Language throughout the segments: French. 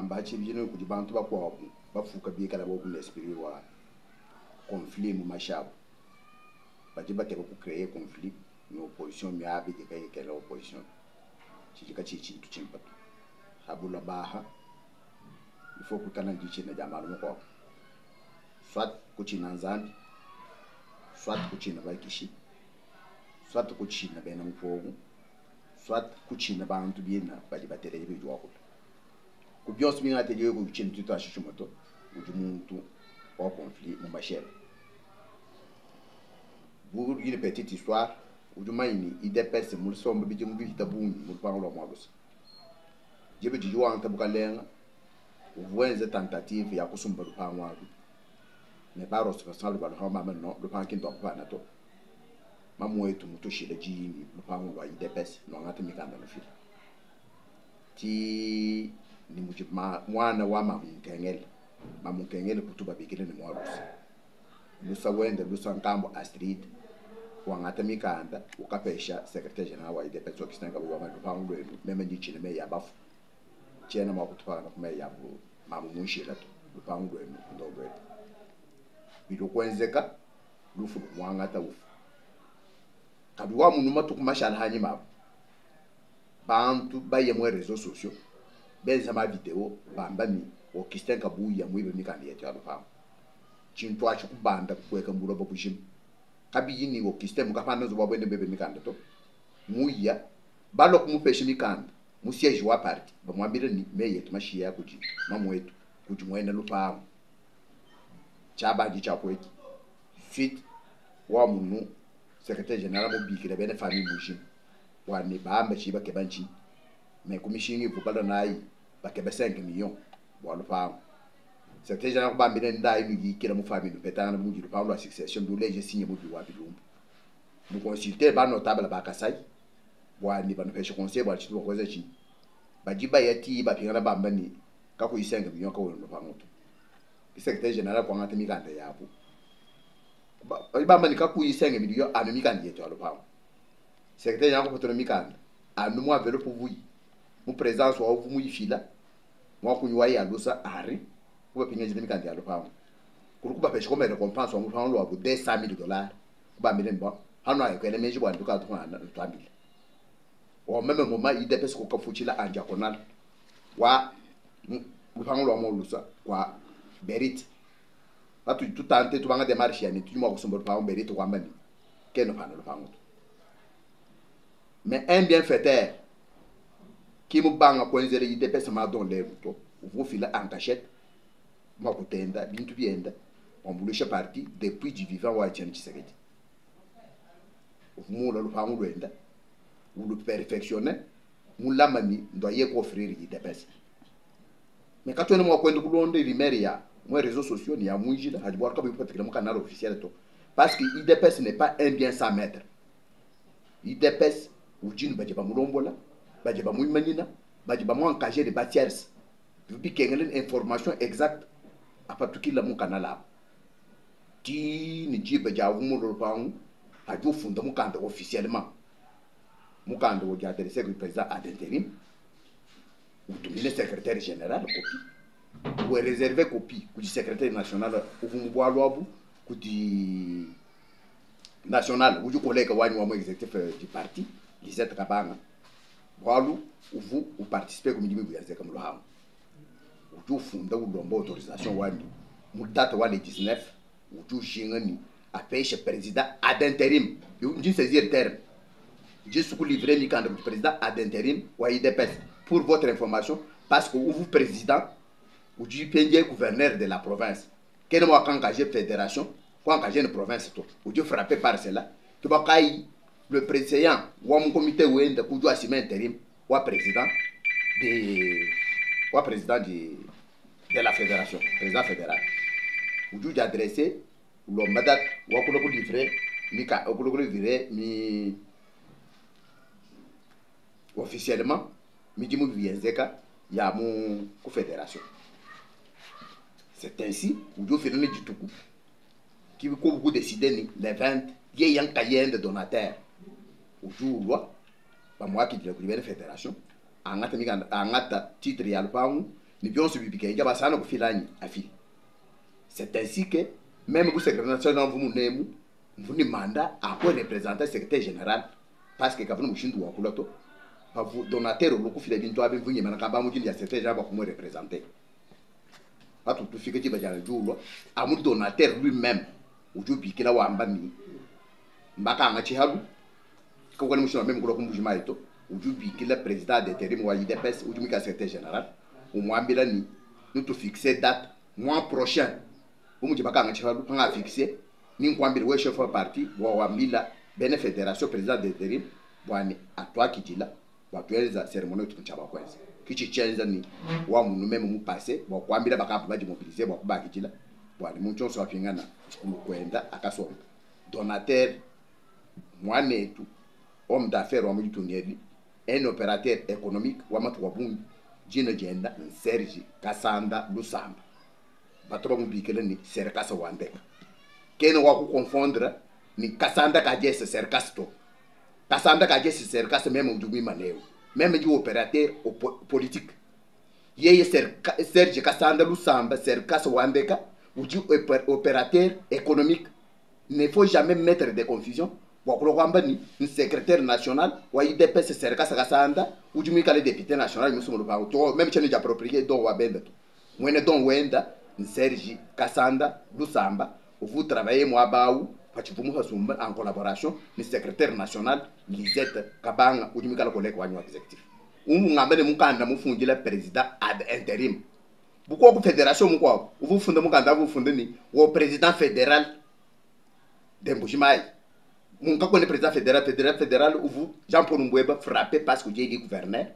mambachi bino kujibantu bakwa bafuka bikala bo kunespiri wa conflit mu mashabo bajiba te ko créer conflit no opposition mi abi de kay kala opposition chika chichi tuchimpato habula baha il faut kutana ndichi na jamaa mo soit kuchina nzambi soit kuchina bakishi soit kuchina bena mfogu soit kuchina bantu biena bajiba tere bijwa ko kubyos minga te yego kuchina tuto ashishumoto ujumuntu au conflit mu mashabo pour une petite histoire ujumaini idepese mulsombe bijimu bitabuni mulpango lo mwalusa jebe jiwa anta bukalenga uwenze tentative ya kusumba lupango wadu ne baro responsable ba lo mama no lupango kinto kwa na to mamu wetu mutushile jini lupango lwa idepese no ngata mikanda no fila ti ni mujima mwana wa mamu kengele kutuba bikile ni mwalusa lusa wende lusa nkambo Astrid wangata mikanda ukapesha secretary general wa IDPS okisanga wa malupango lwenu meme ndichine me yabafu chena makutupana kuma yabu mamushila to lupango lwenu ndobwe bilo kwenzeka lufu mwangata ufu kaduwa munuma tukumashala hanyima bantu baye mu réseaux sociaux benza ma video bambani okisanga buya mwibe mikanda yetu ya lupango chintu acho kubanda kuweka mbulo babushim kabi yini wo kistem kapanda zo babwende bebe mikanda to muya balo kumupesha mikanda musieje wa party bamwambire ni meye tumashia yako ji mamwetu kuti mwene lupango chabaji chakweki suite wa munu secrétaire général mobikira bene famille mushim wa ni bamba chiba kebanchi me komishingi vukala nayi bakebe 5 millions wa lupango secrétaire général bambine ndai ni yikira mu famille petana mu jiru pa la succession do leje signé mu biwa bilumbu mu consulter ba notable ba kasai wa ni ba no peshe conseil ba chitu ko zechi ba jiba yati ba pingana bambani ka ku isenga binyo ka wono pa moto secrétaire général ko ngata mikanda yapo ba bambani ka ku isenga miliyo anu mikanda yeto alo pa secrétaire général ko poto mikanda anu mo avelo pour vous mu présence wa vous mu yifila mo ku nywa ya lusa ari kuba pinyeje mikandi ya lupango kurukuba peshe ko mere compense wa lupango lwa $200,000 kuba mile mbo hano ayo kwele meji bwa nduka tukana twambile o meme moma idepese ko kafuchila anja konal wa lupango lwa molusa kwa berit batu tutante tubanga de marche yani tuma ko sombo lupango berit kwa mbani keno pana lupango mais un bienfaiteur qui mu banga ko nzere idepese ma don le to vous fila en cachette makutenda bintu bienda ombulisha parti depuis du vivant wa Etienne Tshisekedi umula lupango lwenda ulu perfectionner mulamani ndo yeko offrir idepese mais katone mo kwenda kulonde limeria mo réseaux sociaux ni ya mwijila hajibwa ka bi patikira mo canal officiel to parce que idepese n'est pas un bien sans maître idepese ujini bajiba mulombola bajiba muimanina bajiba mo encager de bâtières bi kengelen information exacte apatukila mu kanala ti ni jibe jawu mu lupango haju funda mu kanda officiellement mu kanda wo jadere secrétaire président ad intérim ou le secrétaire général copie ou réserver copie ku secrétaire national ou mu bwalwabu ku di national ou collègue wani wa mo exécutif du parti Lisette Kabanga bwalu ou participer comme dimi buyanze comme lo uju funda ulomba autorisation wani mudata wa le 19 uju jingani apeshe président ad intérim je saisir terme je suis livré mi candidat président ad intérim wa IDPS pour votre information parce que vous président uju pendie gouverneur de la province quel moi quand engagé fédération quand engagé une province tout uju frappé par cela tu vas kai le président wa mon comité wenda uju assumer intérim wa président de la fédération, président fédéral. Où j'ai adressé l'ombadat ou à quoi livrer mi officiellement mi dimu vienzeka ya mon confédération. C'est ainsi où je fais le dituku qui veut beaucoup décider les 20 il y a un cahier de donataires. Où je vois pas moi qui dis la fédération. Angata titre ya lupango ni bien subibike il y a basana ko filani afi. C'est ainsi que même vous secrétaire national vous ni mandat à quoi représenter secrétaire général parce que quand vous mushindu wa kuloto vous donateur le ko fila binto abe vous nyema kamba mu ya secrétaire général ko représenter. Pas tout fait que tu vas dire à mon donateur lui-même ou tu pique la wamba ni mbaka ngachi halu ko ko mushindu même ko mbujima ito ou tu pique le président d'intérim wa IDPS ou tu mika secrétaire général ou moi ni nous te fixer date mois prochain. Vous avez fixé, nous avons chef de parti, vous avez la fédération président d'intérim, vous avez à toi qui dit là, vous avez la cérémonie de Tchabakouez. Qui change ni, vous avez nous-mêmes passé, vous avez la capacité de mobiliser, vous avez dit là, vous avez mon chance à finir à Kasson. Donateur, moi, tout, homme d'affaires, un opérateur économique, vous avez Jino Jenda, Sergi, Kassanda, Lusamba. Batoba mubikele ni serkasa wandeka. Kene waku confondre ni Kassanda kajese serkasto. Kassanda kajese serkasa même ndumi maneo. Même du opérateur politique. Yeye Serge Kassanda Lusamba serkasa wandeka ou du opérateur économique. Ne faut jamais mettre de confusion. Wakulogamba ni secrétaire national wa IDPS serkasa Kassanda ou du mikale député national musumo lupango. Même chene approprié do wabenda to. Mwene don wenda Sergi Kassanda Lusamba, vous travaillez moi baou, en collaboration, le secrétaire national Lisette Kabanga ou du collègue exécutif. Vous avez le président ad intérim. Pourquoi vous fédération vous fondez vous fondez le président fédéral d'Emboujimaï. Mon président fédéral vous Jean-Paul Mboueba frappé parce que j'ai dit gouverneur.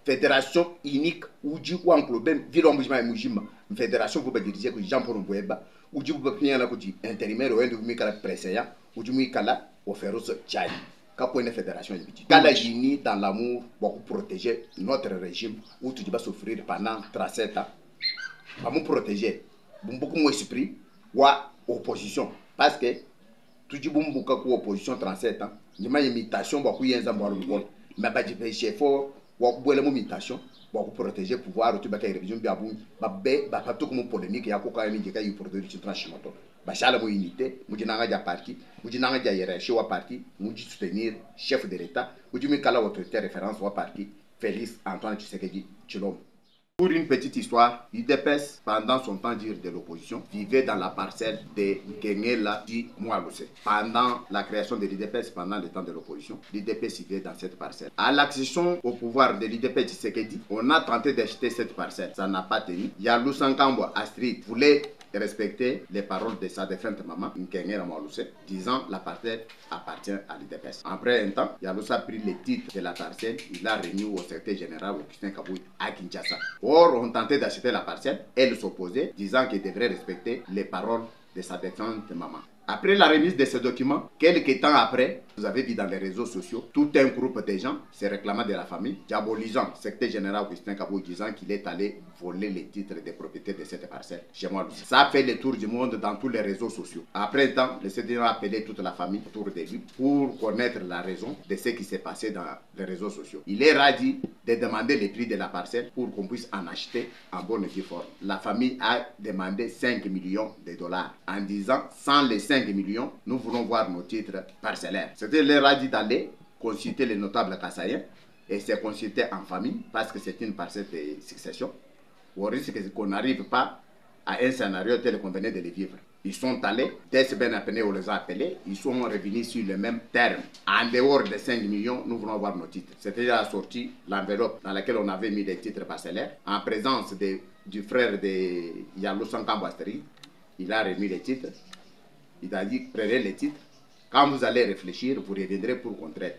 Fédération unique ou du ou englobé ville Mboujimaï Moujima. Fédération vous diriger que Jean-Paul Mboueba ou du vous bien la côté intérimaire ou du mikala précédent ou du mikala offeros Tchad. Quand une fédération est Kala unis dans l'amour pour protéger notre régime où tu vas souffrir pendant 37 ans. Pour nous protéger, beaucoup moins esprit ou opposition parce que tu dis beaucoup opposition 37 ans. Il y a une imitation beaucoup yenza mbalo mais pas du chef ou boire la imitation pour protéger pouvoir tu vas faire révision bien bon ba tout comme polémique ya ko ka ni ka yu produire tranchement ba chala mo unité mu dinanga ja parti mu dinanga ja hiérarchie wa parti mu di soutenir chef de l'état mu di mi kala autorité référence wa parti Félix Antoine Tshisekedi Tshilombo. Pour une petite histoire, l'IDPS, pendant son temps dire de l'opposition, vivait dans la parcelle de Ngengela di Moualose. Pendant la création de l'IDPS, pendant le temps de l'opposition, l'IDPS vivait dans cette parcelle. À l'accession au pouvoir de l'IDPS Tshisekedi, on a tenté d'acheter cette parcelle. Ça n'a pas tenu. Yalou Sankambo Astrid voulait respecter les paroles de sa défunte maman, Ngengela Moualose, disant la parcelle appartient à l'IDPS. Après un temps, Yalou a pris les titres de la parcelle, il a remis au secrétaire général Augustin Kaboui à Kinshasa. Or, on tentait d'acheter la parcelle, elle s'opposait, disant qu'elle devrait respecter les paroles de sa défunte maman. Après la remise de ce document, quelques temps après, vous avez vu dans les réseaux sociaux, tout un groupe de gens se réclamant de la famille, diabolisant le secrétaire général Augustin Kabou, disant qu'il est allé voler les titres des propriétés de cette parcelle chez moi. Ça a fait le tour du monde dans tous les réseaux sociaux. Après un temps, le secrétaire a appelé toute la famille autour de lui pour connaître la raison de ce qui s'est passé dans les réseaux sociaux. Il est radis de demander le prix de la parcelle pour qu'on puisse en acheter en bonne et due forme. La famille a demandé 5 millions de dollars en disant, sans les 5 millions, nous voulons voir nos titres parcellaires. C'était le radis d'aller consulter les notables kassaïens et se consulter en famille parce que c'est une parcelle de succession. Au risque qu'on n'arrive pas à un scénario tel qu'on venait de le vivre. Ils sont allés, dès ce bien appelé, on les a appelés, ils sont revenus sur le même terme. En dehors des 5 millions, nous voulons voir nos titres. C'était déjà sorti l'enveloppe dans laquelle on avait mis les titres parcellaires, en présence du frère de Yalou Sankambo Astrid. Il a remis les titres. Il a dit, prenez les titres. Quand vous allez réfléchir, vous reviendrez pour contraire.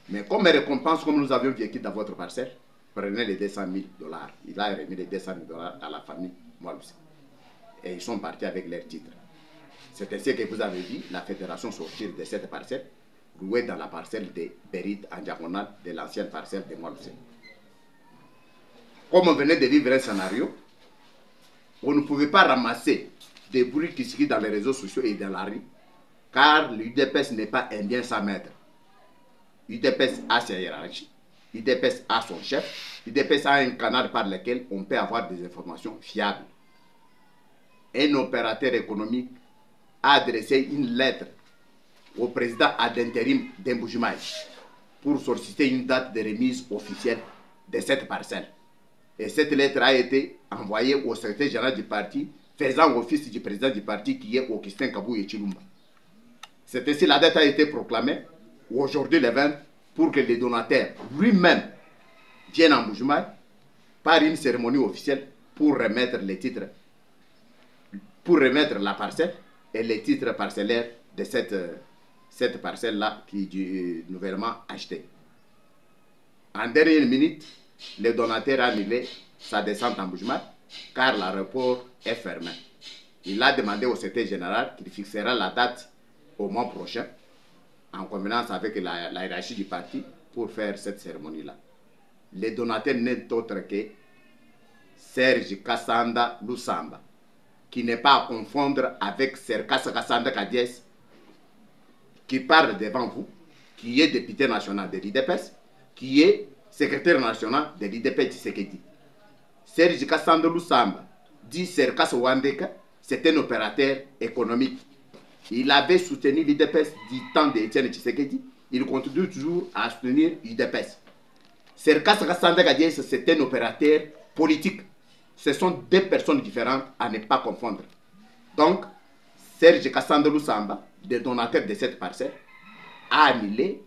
Mais comme récompense, comme nous avions vécu dans votre parcelle, prenez les 200 000 dollars. Il a remis les 200 000 dollars à la famille Moualose. Et ils sont partis avec leurs titres. C'est ainsi que vous avez vu la fédération sortir de cette parcelle, rouée dans la parcelle de Berit en diagonale de l'ancienne parcelle de Moualose. Comme on venait de vivre un scénario, on ne pouvait pas ramasser des bruits qui se dans les réseaux sociaux et dans la rue, car l'UDPS n'est pas un bien sans maître. L'UDPS a ses hiérarchies, l'UDPS a son chef, l'IDPS a un canal par lequel on peut avoir des informations fiables. Un opérateur économique a adressé une lettre au président ad intérim d'Imbujimaï pour solliciter une date de remise officielle de cette parcelle. Et cette lettre a été envoyée au secrétaire général du parti, faisant office du président du parti qui est Augustin Kabou et Chilumba. C'est ainsi la date a été proclamée aujourd'hui le 20 pour que les donataires lui-même viennent en Mbujimaï par une cérémonie officielle pour remettre les titres, pour remettre la parcelle et les titres parcellaires de cette parcelle-là qui est nouvellement achetée. En dernière minute, le donateur a annulé sa descente en Mbujimaï car l'aéroport est fermé. Il a demandé au secrétaire général qu'il fixera la date au mois prochain en convenance avec la hiérarchie du parti pour faire cette cérémonie-là. Le donateur n'est autre que Serge Kassanda Lusamba, qui n'est pas à confondre avec Serkas Kassanda Kadies, qui parle devant vous, qui est député national de l'IDPS, qui est secrétaire national de l'IDPS Tshisekedi. Serge Kassanda Lusamba, dit Serkas Wandeka, c'est un opérateur économique. Il avait soutenu l'IDPS du temps d'Étienne Tshisekedi. Il continue toujours à soutenir l'IDPS. Serkas Kassanda Kadies, c'est un opérateur politique. Ce sont deux personnes différentes à ne pas confondre. Donc, Serge Kassanda Lusamba, le donateur de cette parcelle, a annulé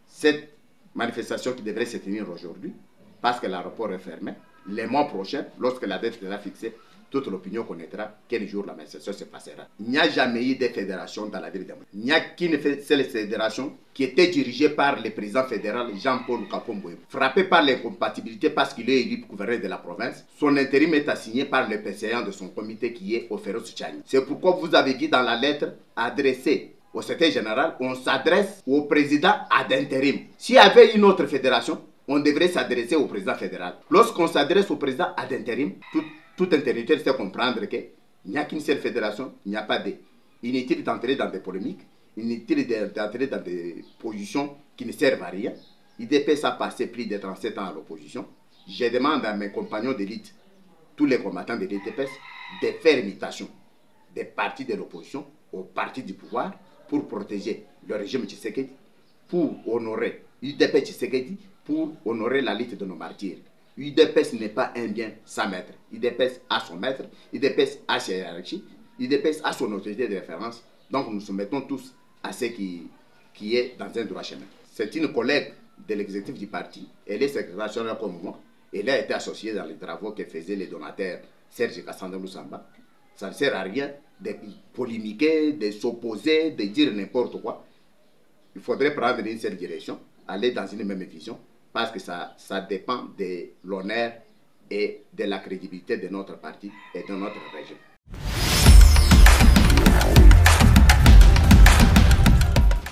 cette manifestation qui devrait se tenir aujourd'hui parce que l'aéroport est fermé. Les mois prochains, lorsque la date sera fixée, toute l'opinion connaîtra quel jour la manifestation se passera. Il n'y a jamais eu de fédération dans la ville de Mbujimaï. Il n'y a qu'une seule fédération qui était dirigée par le président fédéral Jean-Paul Kapomboye. Frappé par l'incompatibilité parce qu'il est élu gouverneur de la province, son intérim est assigné par le président de son comité qui est Oferos Tchani. C'est pourquoi vous avez dit dans la lettre adressée au secrétaire général, on s'adresse au président ad intérim. S'il y avait une autre fédération, on devrait s'adresser au président fédéral. Lorsqu'on s'adresse au président ad intérim, tout intéressé sait comprendre qu'il n'y a qu'une seule fédération, il n'y a pas de. Inutile d'entrer dans des polémiques, inutile d'entrer dans des positions qui ne servent à rien. L'IDPS a passé plus de 37 ans à l'opposition. Je demande à mes compagnons d'élite, tous les combattants de l'IDPS, de faire imitation des partis de l'opposition aux partis du pouvoir pour protéger le régime Tshisekedi, pour honorer l'IDPS Tshisekedi, pour honorer la lutte de nos martyrs. l'UDPS n'est pas un bien sans maître. l'UDPS a son maître, l'UDPS a sa hiérarchie, l'UDPS a son autorité de référence. Donc nous nous mettons tous à ce qui est dans un droit chemin. C'est une collègue de l'exécutif du parti. Elle est secrétaire nationale comme moi. Elle a été associée dans les travaux que faisaient les donateurs Serge Kassanda Lusamba. Ça ne sert à rien de polémiquer, de s'opposer, de dire n'importe quoi. Il faudrait prendre une seule direction, aller dans une même vision, parce que ça dépend de l'honneur et de la crédibilité de notre parti et de notre régime.